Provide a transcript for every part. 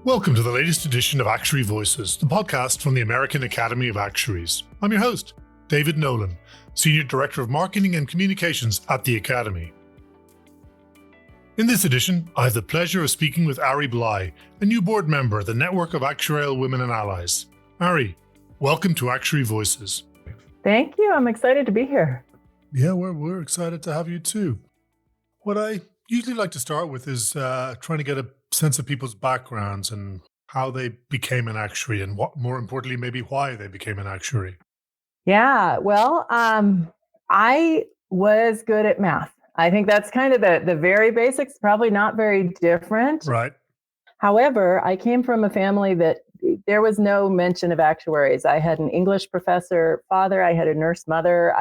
Welcome to the latest edition of Actuary Voices, the podcast from the American Academy of Actuaries. I'm your host, David Nolan, Senior Director of Marketing and Communications at the Academy. In this edition, I have the pleasure of speaking with Aree Bly, a new board member of the Network of Actuarial Women and Allies. Aree, welcome to Actuary Voices. Thank you. I'm excited to be here. Yeah, we're excited to have you too. What I usually like to start with is trying to get a sense of people's backgrounds and how they became an actuary, and what, more importantly, maybe why they became an actuary. Yeah, well, I was good at math. I think that's kind of the very basics, probably not very different. Right. However, I came from a family that there was no mention of actuaries. I had an English professor father. I had a nurse mother.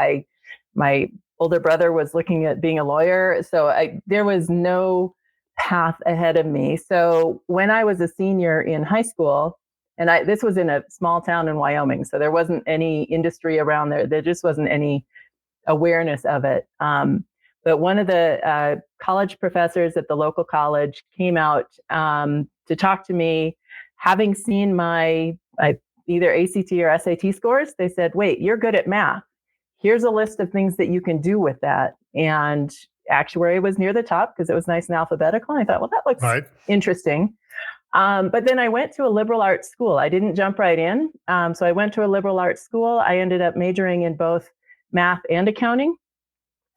My older brother was looking at being a lawyer. So there was no path ahead of me. So when I was a senior in high school, and this was in a small town in Wyoming, so there wasn't any industry around there. There just wasn't any awareness of it. But one of the college professors at the local college came out to talk to me, having seen my either ACT or SAT scores. They said, "Wait, you're good at math. Here's a list of things that you can do with that." And actuary was near the top because it was nice and alphabetical. And I thought, well, that looks interesting. But then I went to a liberal arts school. I didn't jump right in. So I went to a liberal arts school. I ended up majoring in both math and accounting.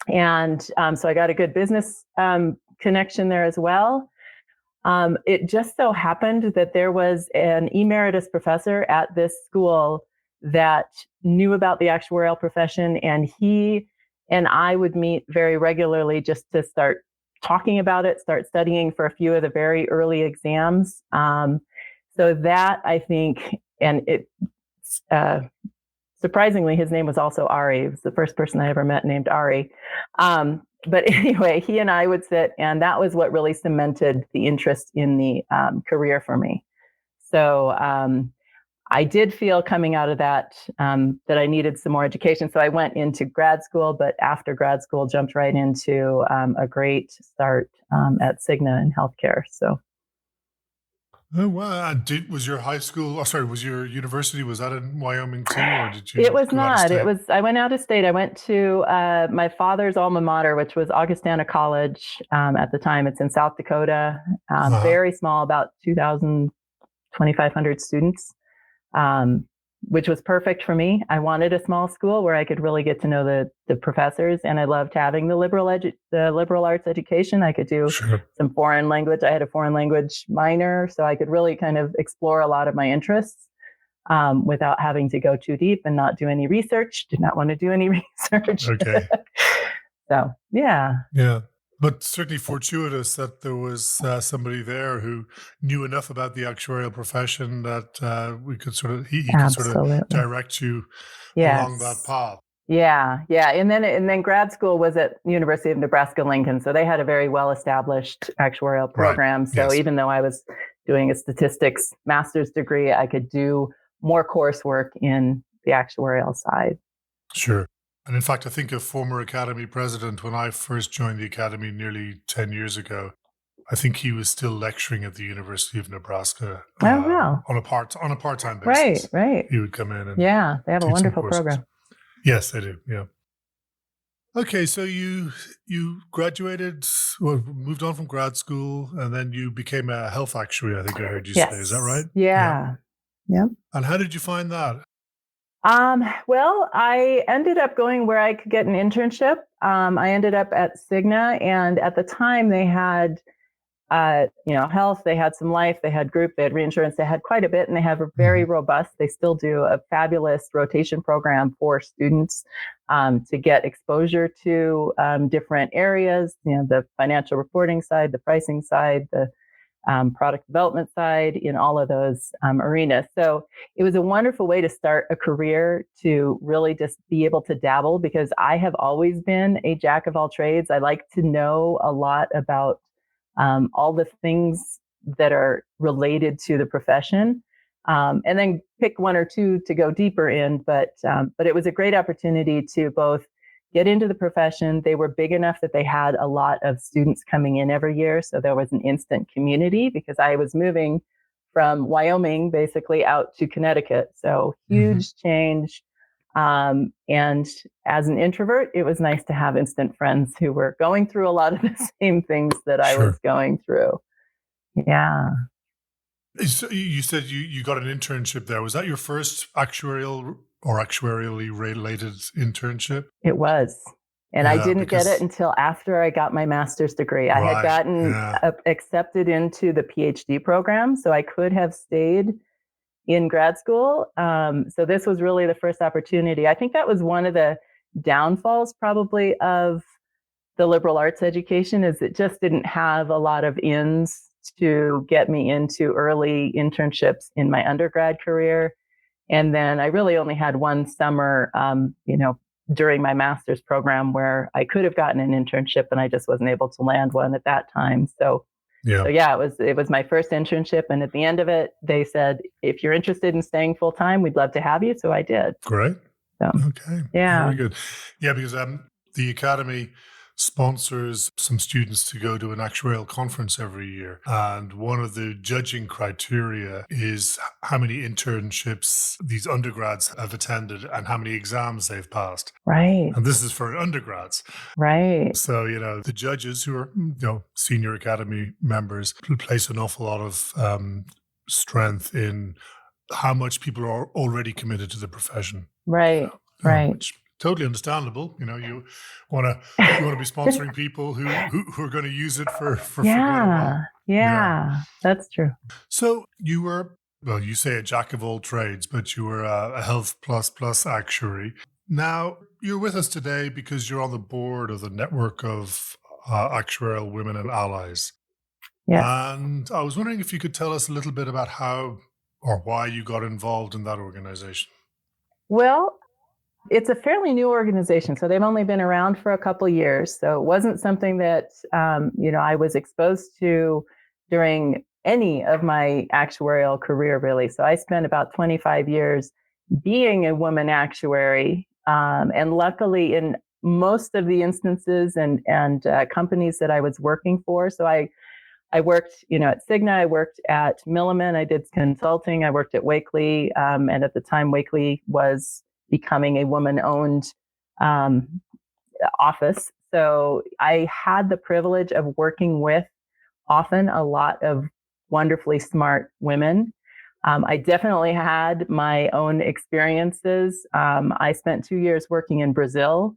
And so I got a good business connection there as well. It just so happened that there was an emeritus professor at this school that knew about the actuarial profession, and he and I would meet very regularly just to start talking about it, start studying for a few of the very early exams. So that, I think, and it surprisingly, his name was also Aree. He was the first person I ever met named Aree. But anyway, he and I would sit, and that was what really cemented the interest in the career for me. So I did feel coming out of that that I needed some more education. So I went into grad school, but after grad school, jumped right into a great start at Cigna in healthcare. So. Oh, wow. Was your high school, was your university, was that in Wyoming too, or did you? It was not. I went out of state. I went to my father's alma mater, which was Augustana College at the time. It's in South Dakota, very small, about 2,500 students. Which was perfect for me. I wanted a small school where I could really get to know the professors, and I loved having the liberal arts education. I could do some foreign language. I had a foreign language minor, so I could really kind of explore a lot of my interests without having to go too deep and not do any research. Did not want to do any research. Okay. So, yeah. Yeah. But certainly fortuitous that there was somebody there who knew enough about the actuarial profession that we could he could sort of direct you along that path. Yeah. And then grad school was at University of Nebraska-Lincoln. So they had a very well-established actuarial program. Right. So even though I was doing a statistics master's degree, I could do more coursework in the actuarial side. Sure. And in fact, I think a former Academy president, when I first joined the Academy nearly 10 years ago, I think he was still lecturing at the University of Nebraska on a part-time basis. Right. He would come in and they have a wonderful program. Yes, they do. Yeah. Okay, so you graduated, moved on from grad school, and then you became a health actuary, I think I heard you say. Is that right? Yeah. And how did you find that? Well, I ended up going where I could get an internship. I ended up at Cigna, and at the time they had, health, they had some life, they had group, they had reinsurance, they had quite a bit, and they have a very robust, they still do a fabulous rotation program for students to get exposure to different areas, the financial reporting side, the pricing side, the product development side, in all of those arenas. So it was a wonderful way to start a career, to really just be able to dabble, because I have always been a jack of all trades. I like to know a lot about all the things that are related to the profession, and then pick one or two to go deeper in. But it was a great opportunity to both get into the profession. They were big enough that they had a lot of students coming in every year. So there was an instant community, because I was moving from Wyoming, basically out to Connecticut. So huge change. And as an introvert, it was nice to have instant friends who were going through a lot of the same things that I was going through. Yeah. So you said you got an internship there. Was that your first actuarial or actuarially related internship? It was. And I didn't get it until after I got my master's degree. I had gotten accepted into the PhD program, so I could have stayed in grad school. So this was really the first opportunity. I think that was one of the downfalls probably of the liberal arts education, is it just didn't have a lot of ins to get me into early internships in my undergrad career. And then I really only had one summer, during my master's program where I could have gotten an internship, and I just wasn't able to land one at that time. So it was my first internship. And at the end of it, they said, if you're interested in staying full time, we'd love to have you. So I did. Great. So, okay. Yeah. Very good. Yeah, because the Academy sponsors some students to go to an actuarial conference every year. And one of the judging criteria is how many internships these undergrads have attended and how many exams they've passed. Right. And this is for undergrads. Right. So, the judges who are, senior Academy members place an awful lot of strength in how much people are already committed to the profession. Right. Right. Which, totally understandable. You want to be sponsoring people who are going to use it for quite a while. Yeah, that's true. So you were, you say a jack of all trades, but you were a Health Plus actuary. Now you're with us today because you're on the board of the network of Actuarial Women and Allies. Yes. And I was wondering if you could tell us a little bit about how or why you got involved in that organization. Well, it's a fairly new organization, so they've only been around for a couple of years. So it wasn't something that, I was exposed to during any of my actuarial career, really. So I spent about 25 years being a woman actuary. And luckily, in most of the instances and companies that I was working for, so I worked, at Cigna, I worked at Milliman, I did consulting, I worked at Wakely, and at the time, Wakely was becoming a woman-owned office. So I had the privilege of working with often a lot of wonderfully smart women. I definitely had my own experiences. I spent 2 years working in Brazil,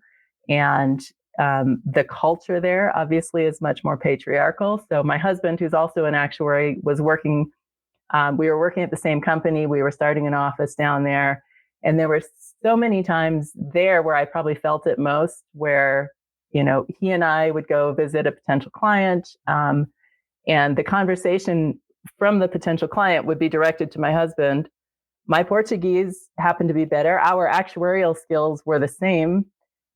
and the culture there obviously is much more patriarchal. So my husband, who's also an actuary, was working. We were working at the same company. We were starting an office down there. And there were so many times there where I probably felt it most, where, he and I would go visit a potential client, and the conversation from the potential client would be directed to my husband. My Portuguese happened to be better. Our actuarial skills were the same.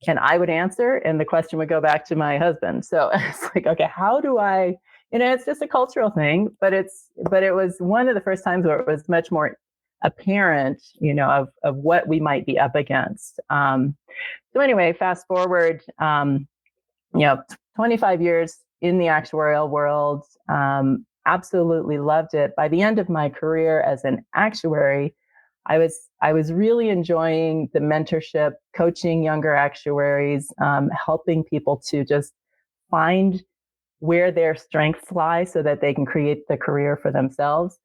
And I would answer, and the question would go back to my husband. So it's like, okay, how do I, it's just a cultural thing, but it was one of the first times where it was much more apparent, of what we might be up against. So anyway, fast forward, 25 years in the actuarial world, absolutely loved it. By the end of my career as an actuary, I was really enjoying the mentorship, coaching younger actuaries, helping people to just find where their strengths lie so that they can create the career for themselves.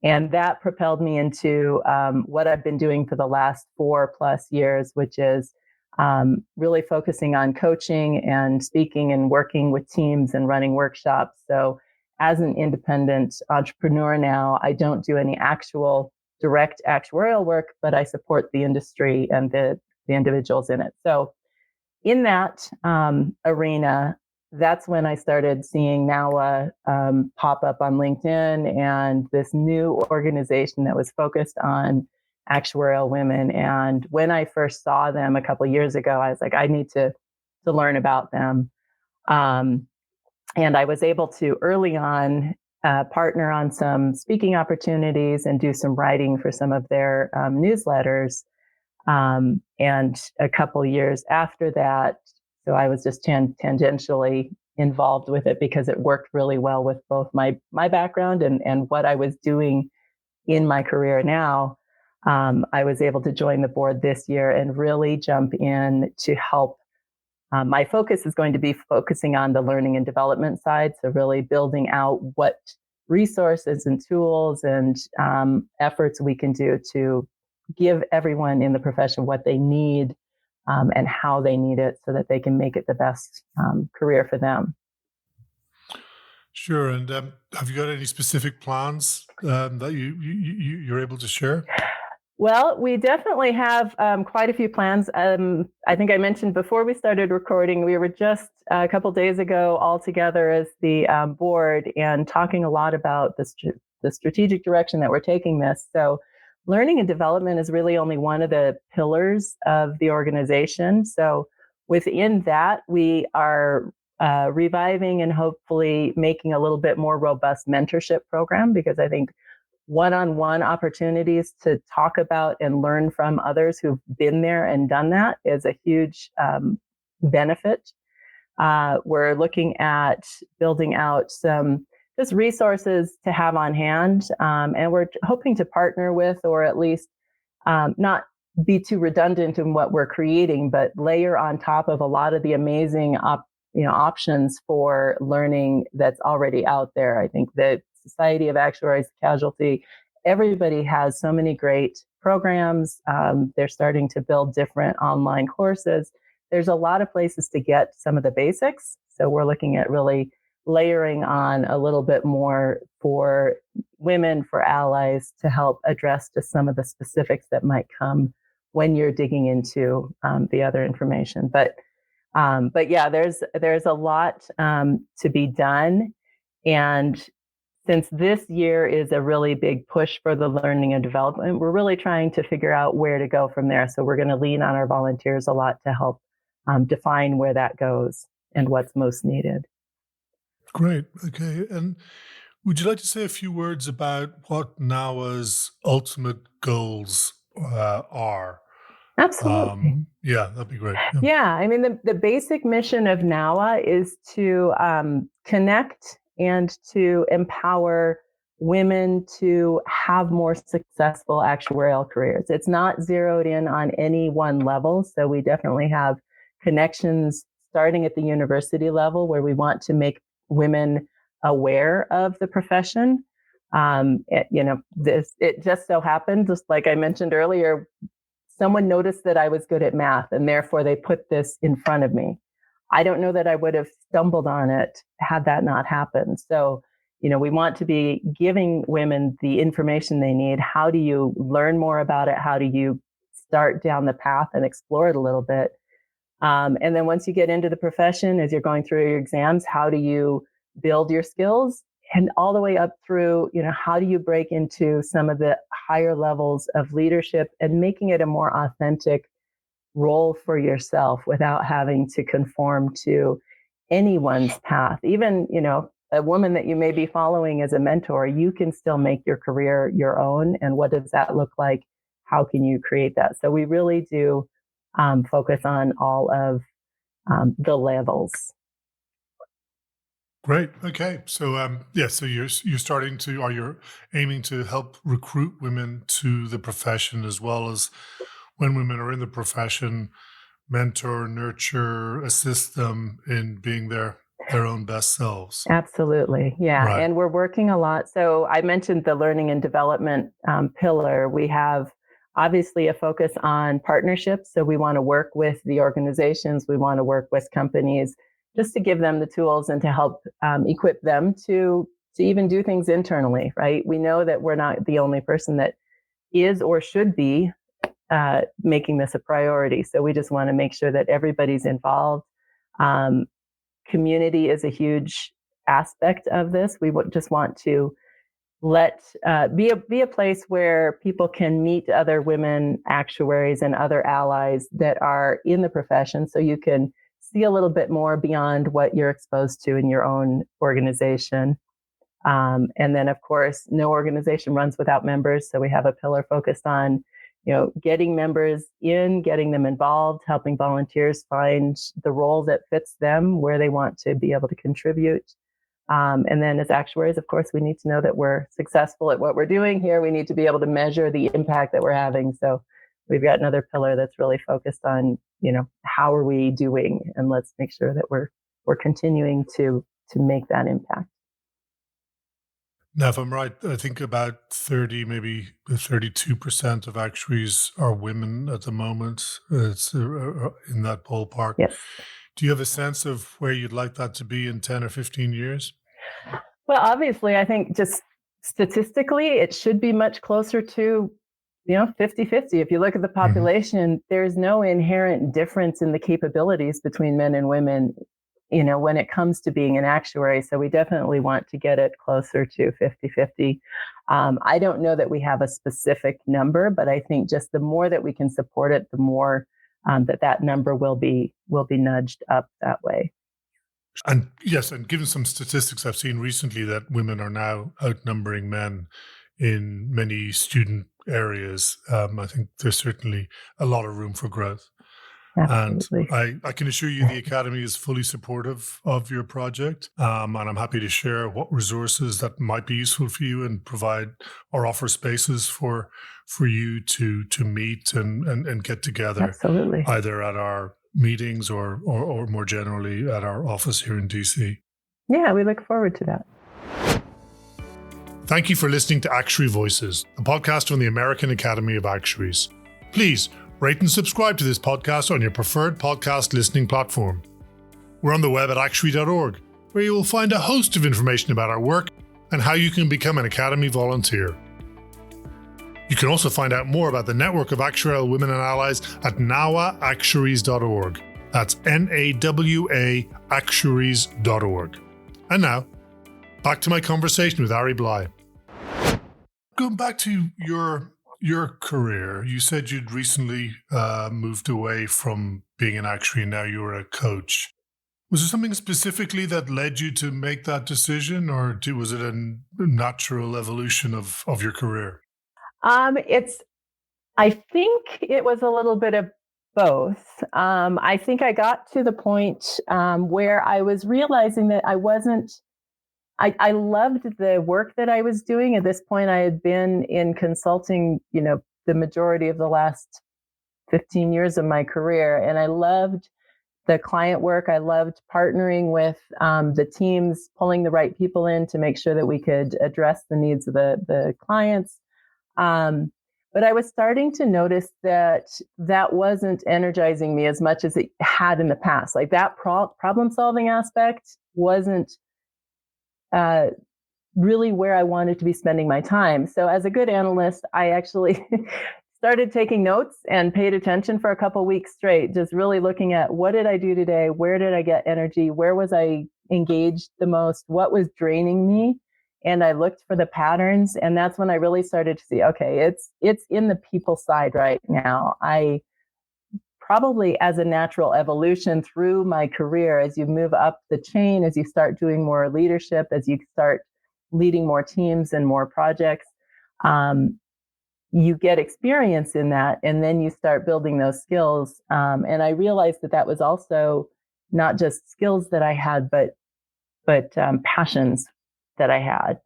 And that propelled me into what I've been doing for the last 4+ years, which is really focusing on coaching and speaking and working with teams and running workshops. So as an independent entrepreneur now, I don't do any actual direct actuarial work, but I support the industry and the individuals in it. So in that arena, that's when I started seeing NAWA pop up on LinkedIn, and this new organization that was focused on actuarial women. And when I first saw them a couple of years ago, I was like, I need to learn about them. And I was able to early on partner on some speaking opportunities and do some writing for some of their newsletters. And a couple of years after that, so I was just tangentially involved with it because it worked really well with both my background and what I was doing in my career now. I was able to join the board this year and really jump in to help. My focus is going to be focusing on the learning and development side. So really building out what resources and tools and efforts we can do to give everyone in the profession what they need and how they need it so that they can make it the best career for them. Sure. And have you got any specific plans that you're able to share? Well, we definitely have quite a few plans. I think I mentioned before we started recording, we were just a couple days ago all together as the board and talking a lot about the strategic direction that we're taking this. So learning and development is really only one of the pillars of the organization. So within that, we are reviving and hopefully making a little bit more robust mentorship program, because I think one-on-one opportunities to talk about and learn from others who've been there and done that is a huge benefit. We're looking at building out some just resources to have on hand, and we're hoping to partner with, or at least not be too redundant in what we're creating, but layer on top of a lot of the amazing options for learning that's already out there. I think that Society of Actuaries, Casualty, everybody has so many great programs. They're starting to build different online courses. There's a lot of places to get some of the basics. So we're looking at really layering on a little bit more for women, for allies, to help address just some of the specifics that might come when you're digging into the other information. But yeah, there's a lot to be done. And since this year is a really big push for the learning and development, we're really trying to figure out where to go from there. So we're going to lean on our volunteers a lot to help define where that goes and what's most needed. Great. Okay. And would you like to say a few words about what NAWA's ultimate goals are? Absolutely. Yeah, that'd be great. Yeah. I mean, the basic mission of NAWA is to connect and to empower women to have more successful actuarial careers. It's not zeroed in on any one level. So we definitely have connections starting at the university level, where we want to make women aware of the profession. It just so happened, just like I mentioned earlier, someone noticed that I was good at math, and therefore they put this in front of me. I don't know that I would have stumbled on it had that not happened. So, we want to be giving women the information they need. How do you learn more about it? How do you start down the path and explore it a little bit? And then once you get into the profession, as you're going through your exams, how do you build your skills? And all the way up through, how do you break into some of the higher levels of leadership and making it a more authentic role for yourself without having to conform to anyone's path. Even, a woman that you may be following as a mentor, you can still make your career your own. And what does that look like? How can you create that? So we really do focus on all of the levels. Great. Okay. So so you're aiming to help recruit women to the profession, as well as, when women are in the profession, mentor, nurture, assist them in being their own best selves. Absolutely. Yeah. Right. And we're working a lot. So I mentioned the learning and development pillar. We have obviously a focus on partnerships. So we want to work with the organizations. We want to work with companies just to give them the tools and to help equip them to even do things internally, right? We know that we're not the only person that is or should be making this a priority. So we just want to make sure that everybody's involved. Community is a huge aspect of this. We just want to be a place where people can meet other women actuaries and other allies that are in the profession, so you can see a little bit more beyond what you're exposed to in your own organization. And then, of course, no organization runs without members. So we have a pillar focused on, getting members in, getting them involved, helping volunteers find the role that fits them, where they want to be able to contribute. And then as actuaries, of course, we need to know that we're successful at what we're doing here. We need to be able to measure the impact that we're having. So we've got another pillar that's really focused on, how are we doing? And let's make sure that we're continuing to make that impact. Now, if I'm right, I think about 30, maybe 32% of actuaries are women at the moment. It's in that ballpark. Yes. Do you have a sense of where you'd like that to be in 10 or 15 years? Well, obviously, I think just statistically, it should be much closer to, 50-50. If you look at the population, there's no inherent difference in the capabilities between men and women, when it comes to being an actuary. So we definitely want to get it closer to 50-50. I don't know that we have a specific number, but I think just the more that we can support it, the more that number will be nudged up that way. And yes, and given some statistics I've seen recently that women are now outnumbering men in many student areas, I think there's certainly a lot of room for growth. Absolutely. And I can assure you the Academy is fully supportive of your project. And I'm happy to share what resources that might be useful for you and provide or offer spaces for you to meet and get together. Absolutely. Either at our meetings or more generally at our office here in DC. Yeah, we look forward to that. Thank you for listening to Actuary Voices, a podcast from the American Academy of Actuaries. Please rate and subscribe to this podcast on your preferred podcast listening platform. We're on the web at actuary.org, where you will find a host of information about our work and how you can become an Academy volunteer. You can also find out more about the network of actuarial women and allies at NAWAactuaries.org. That's NAWA actuaries.org. And now, back to my conversation with Aree Bly. Going back to your career, you said you'd recently moved away from being an actuary and now you're a coach. Was there something specifically that led you to make that decision, or was it a natural evolution of your career? I think it was a little bit of both. I think I got to the point where I was realizing that I loved the work that I was doing. At this point, I had been in consulting, the majority of the last 15 years of my career. And I loved the client work. I loved partnering with the teams, pulling the right people in to make sure that we could address the needs of the clients. But I was starting to notice that wasn't energizing me as much as it had in the past. Like that problem solving aspect wasn't really where I wanted to be spending my time. So as a good analyst, I actually started taking notes and paid attention for a couple of weeks straight, just really looking at what did I do today? Where did I get energy? Where was I engaged the most? What was draining me? And I looked for the patterns. And that's when I really started to see, okay, it's in the people side right now. I probably as a natural evolution through my career, as you move up the chain, as you start doing more leadership, as you start leading more teams and more projects, you get experience in that, and then you start building those skills. And I realized that was also not just skills that I had, but passions that I had.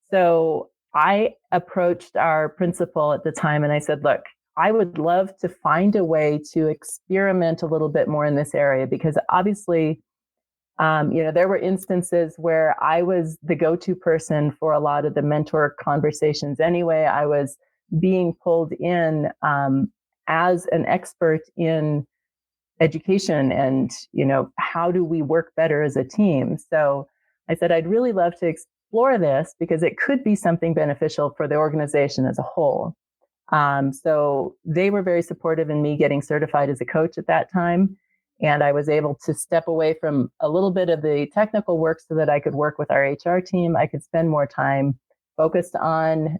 So I approached our principal at the time and I said, look, I would love to find a way to experiment a little bit more in this area, because obviously, there were instances where I was the go-to person for a lot of the mentor conversations anyway. I was being pulled in as an expert in education and, how do we work better as a team? So I said, I'd really love to explore this because it could be something beneficial for the organization as a whole. So they were very supportive in me getting certified as a coach at that time. And I was able to step away from a little bit of the technical work so that I could work with our HR team. I could spend more time focused on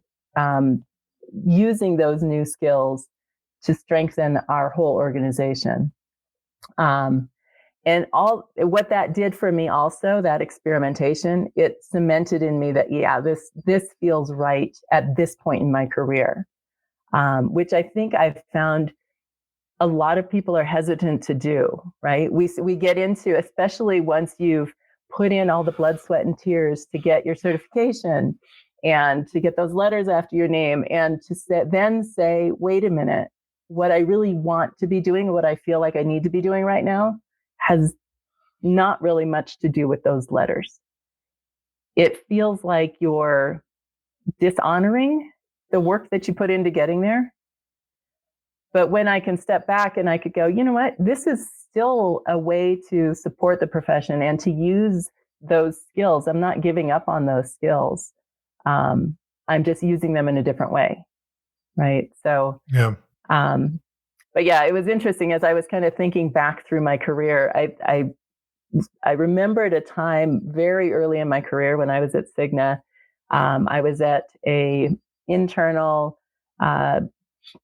using those new skills to strengthen our whole organization. And all what that did for me also, that experimentation, it cemented in me that, this feels right at this point in my career. which I think I've found a lot of people are hesitant to do, right? We get into, especially once you've put in all the blood, sweat, and tears to get your certification and to get those letters after your name, and to then say, wait a minute, what I really want to be doing, what I feel like I need to be doing right now, has not really much to do with those letters. It feels like you're dishonoring the work that you put into getting there. But when I can step back and I could go, you know what, this is still a way to support the profession and to use those skills. I'm not giving up on those skills. I'm just using them in a different way. Right. So, Yeah. But yeah, it was interesting as I was kind of thinking back through my career. I remembered a time very early in my career when I was at Cigna. I was at a internal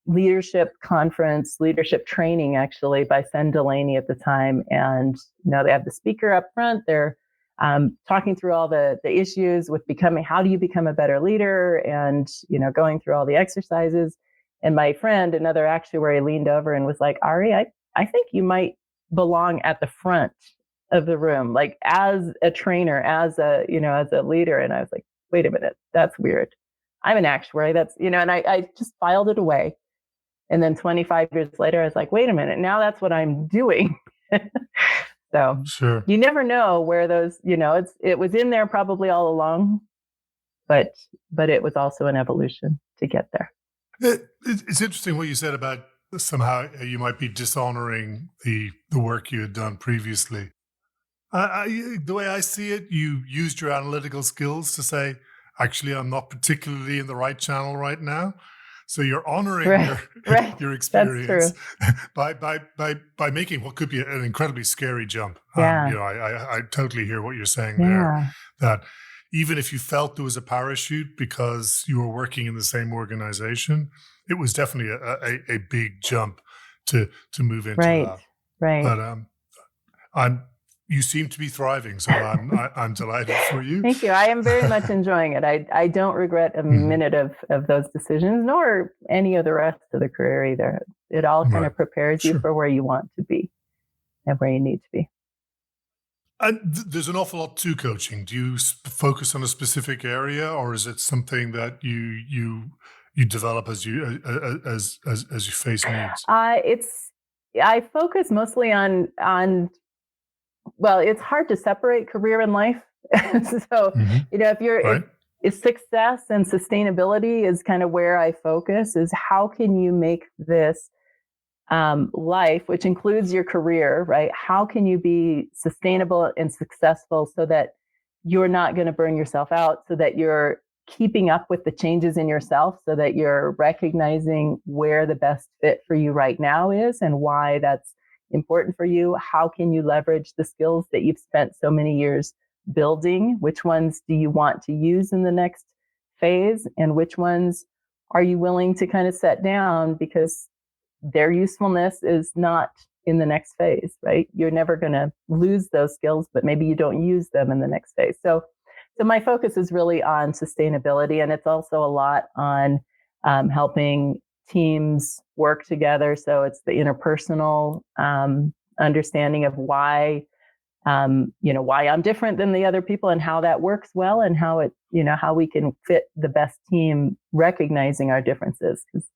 leadership conference, leadership training, actually, by Sen Delaney at the time. And, they have the speaker up front. They're talking through all the issues with how do you become a better leader, and, going through all the exercises. And my friend, another actuary, leaned over and was like, Aree, I think you might belong at the front of the room, like as a trainer, as a leader. And I was like, wait a minute, that's weird. I'm an actuary. That's, and I just filed it away. And then 25 years later, I was like, wait a minute, now that's what I'm doing. So Sure. You never know where those, it was in there probably all along, but it was also an evolution to get there. It's interesting what you said about somehow you might be dishonoring the work you had done previously. The way I see it, you used your analytical skills to say, actually, I'm not particularly in the right channel right now. So you're honoring your experience by making what could be an incredibly scary jump. Yeah. I totally hear what you're saying there. That even if you felt there was a parachute because you were working in the same organization, it was definitely a big jump to move into that. Right. But you seem to be thriving, so I'm delighted for you. Thank you. I am very much enjoying it. I don't regret a minute of those decisions, nor any of the rest of the career either. It all kind of prepares you for where you want to be and where you need to be. And there's an awful lot to coaching. Do you focus on a specific area, or is it something that you develop as you face needs? I focus mostly on. Well, it's hard to separate career and life. So, if success and sustainability is kind of where I focus, is how can you make this life, which includes your career, right? How can you be sustainable and successful so that you're not going to burn yourself out, so that you're keeping up with the changes in yourself, so that you're recognizing where the best fit for you right now is and why that's important for you. How can you leverage the skills that you've spent so many years building? Which ones do you want to use in the next phase? And which ones are you willing to kind of set down because their usefulness is not in the next phase, right? You're never going to lose those skills, but maybe you don't use them in the next phase. So my focus is really on sustainability, and it's also a lot on helping teams work together. So it's the interpersonal understanding of why I'm different than the other people and how that works well, and how how we can fit the best team, recognizing our differences. Because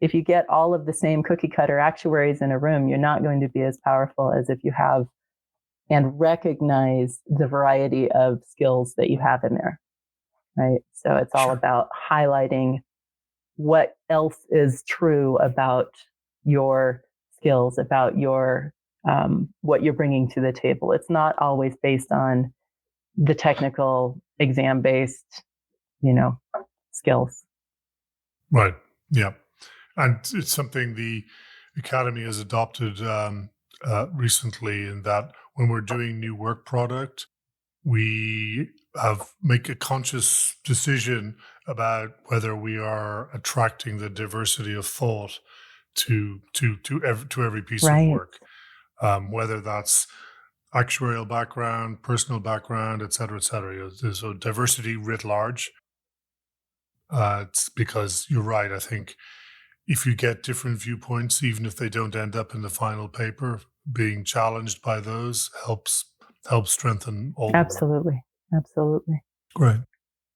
if you get all of the same cookie cutter actuaries in a room, you're not going to be as powerful as if you have and recognize the variety of skills that you have in there. Right. So it's all about highlighting what else is true about your skills, about your what you're bringing to the table. It's not always based on the technical exam-based, skills. Right. Yeah, and it's something the Academy has adopted recently, in that when we're doing new work product, we make a conscious decision about whether we are attracting the diversity of thought to every piece of work, whether that's actuarial background, personal background, et cetera, et cetera. So diversity writ large. It's because you're right. I think if you get different viewpoints, even if they don't end up in the final paper, being challenged by those helps strengthen all the work. Absolutely. Great.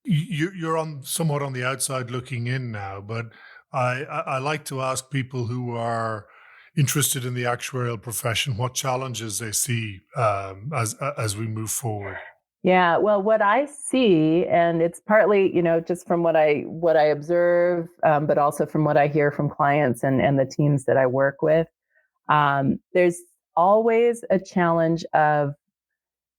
You're on somewhat on the outside looking in now, but I like to ask people who are interested in the actuarial profession what challenges they see as we move forward. Yeah, well, what I see, and it's partly, just from what I observe, but also from what I hear from clients and the teams that I work with, there's always a challenge of,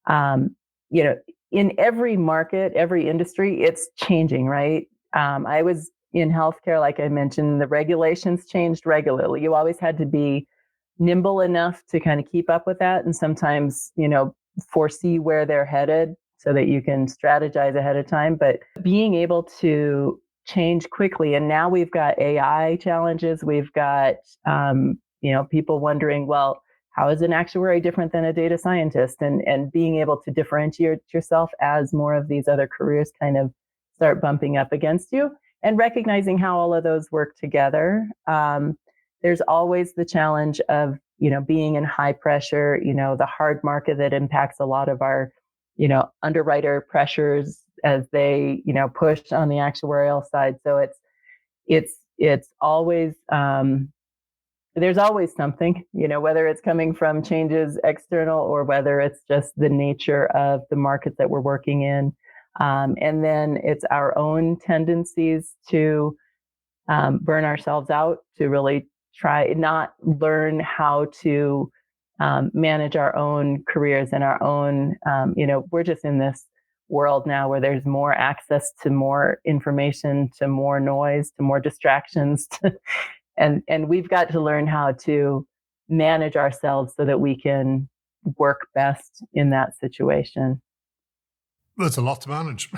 um, you know, in every market, every industry, it's changing, right? I was in healthcare, like I mentioned, the regulations changed regularly. You always had to be nimble enough to kind of keep up with that, and sometimes, foresee where they're headed so that you can strategize ahead of time. But being able to change quickly, and now we've got AI challenges, we've got people wondering, well, how is an actuary different than a data scientist? And being able to differentiate yourself as more of these other careers kind of start bumping up against you, and recognizing how all of those work together. There's always the challenge of, being in high pressure, the hard market that impacts a lot of our, underwriter pressures as they, push on the actuarial side. So it's always, there's always something, whether it's coming from changes external or whether it's just the nature of the market that we're working in. And then it's our own tendencies to burn ourselves out, to really try not learn how to manage our own careers and our own, we're just in this world now where there's more access to more information, to more noise, to more distractions, and we've got to learn how to manage ourselves so that we can work best in that situation. That's a lot to manage.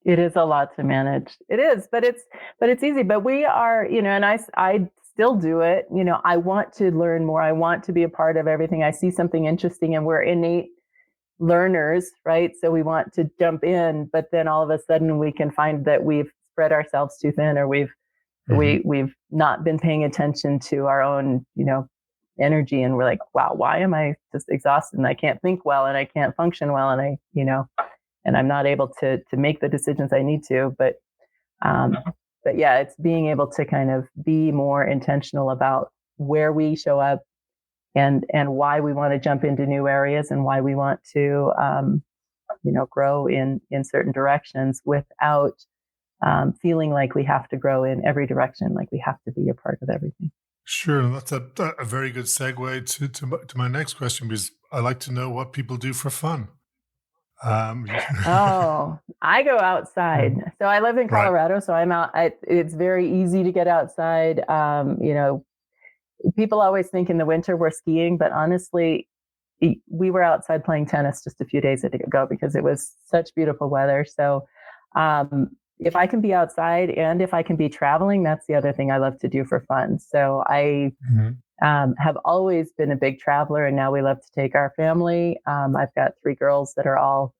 It is a lot to manage. It is, but it's easy. But we are, and I still do it. I want to learn more. I want to be a part of everything. I see something interesting, and we're innate learners, right? So we want to jump in, but then all of a sudden we can find that we've spread ourselves too thin, or we've not been paying attention to our own, energy, and we're like, wow, why am I just exhausted and I can't think well and I can't function well and and I'm not able to make the decisions I need to. But yeah, it's being able to kind of be more intentional about where we show up and why we want to jump into new areas and why we want to grow in certain directions without feeling like we have to grow in every direction, like we have to be a part of everything. Sure, that's a very good segue to my next question, because I like to know what people do for fun. Oh, I go outside. So I live in Colorado, right. So I'm out. It's very easy to get outside. People always think in the winter we're skiing, but honestly, we were outside playing tennis just a few days ago because it was such beautiful weather. So if I can be outside and if I can be traveling, that's the other thing I love to do for fun. So I have always been a big traveler, and now we love to take our family. I've got 3 girls that are all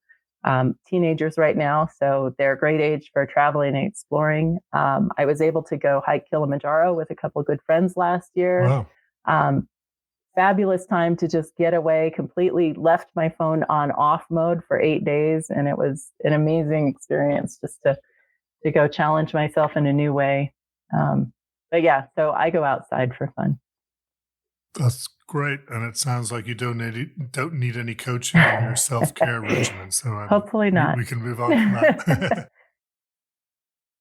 teenagers right now, so they're a great age for traveling and exploring. I was able to go hike Kilimanjaro with a couple of good friends last year. Wow. Fabulous time to just get away, completely left my phone on off mode for 8 days. And it was an amazing experience just to go challenge myself in a new way. But yeah, so I go outside for fun. That's great. And it sounds like you don't need any coaching in your self-care regimen. So hopefully not. We can move on from that.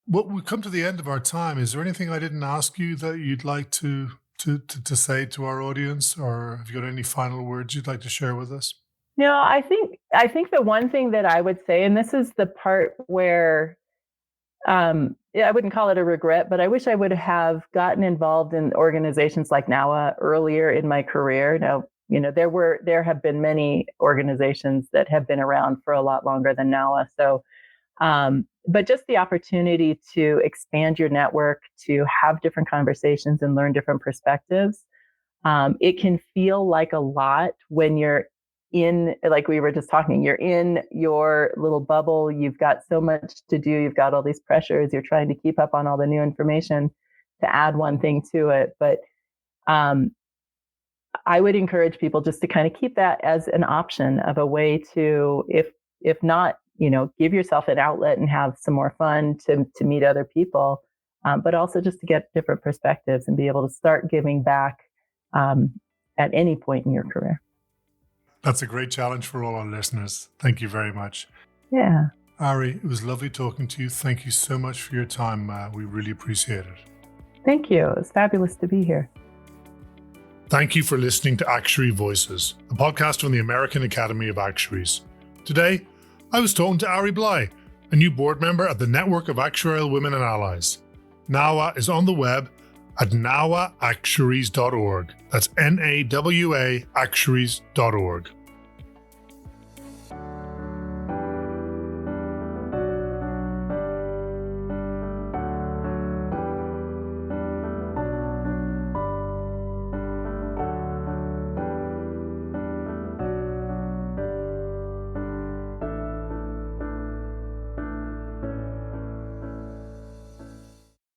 Well, we've come to the end of our time. Is there anything I didn't ask you that you'd like to say to our audience, or have you got any final words you'd like to share with us? No, I think the one thing that I would say, and this is the part where I wouldn't call it a regret, but I wish I would have gotten involved in organizations like NAWA earlier in my career. Now, there have been many organizations that have been around for a lot longer than NAWA. So, but just the opportunity to expand your network, to have different conversations and learn different perspectives. It can feel like a lot when you're in, like we were just talking, you're in your little bubble. You've got so much to do. You've got all these pressures. You're trying to keep up on all the new information to add one thing to it. But I would encourage people just to kind of keep that as an option of a way to, if not, give yourself an outlet and have some more fun to meet other people, but also just to get different perspectives and be able to start giving back at any point in your career. That's a great challenge for all our listeners. Thank you very much. Yeah. Aree, it was lovely talking to you. Thank you so much for your time. We really appreciate it. Thank you. It was fabulous to be here. Thank you for listening to Actuary Voices, a podcast from the American Academy of Actuaries. Today, I was talking to Aree Bly, a new board member at the Network of Actuarial Women and Allies. NAWA is on the web at nawaactuaries.org. That's NAWA actuaries.org.